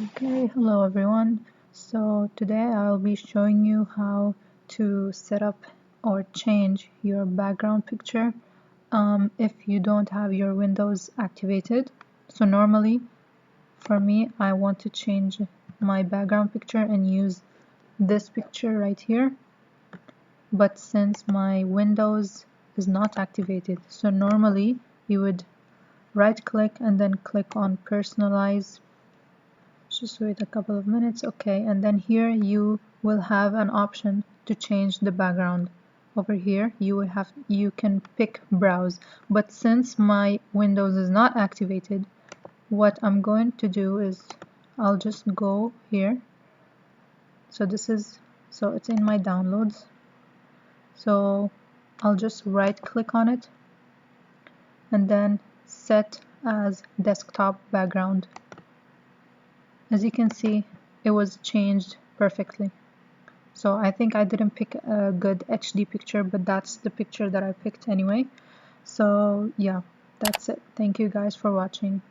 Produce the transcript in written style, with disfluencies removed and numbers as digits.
Okay, hello everyone. So today I'll be showing you how to set up or change your background picture if you don't have your windows activated. So normally for me I want to change my background picture and use this picture right here, but since my windows is not activated, so normally you would right click and then click on personalize. Just wait a couple of minutes. Okay, and then here you will have an option to change the background. Over here you can pick browse, but since my Windows is not activated, what I'm going to do is I'll just go here. So it's in my downloads. So I'll just right click on it and then set as desktop background. As you can see, it was changed perfectly. So I think I didn't pick a good HD picture, but that's the picture that I picked anyway. So yeah, that's it. Thank you guys for watching.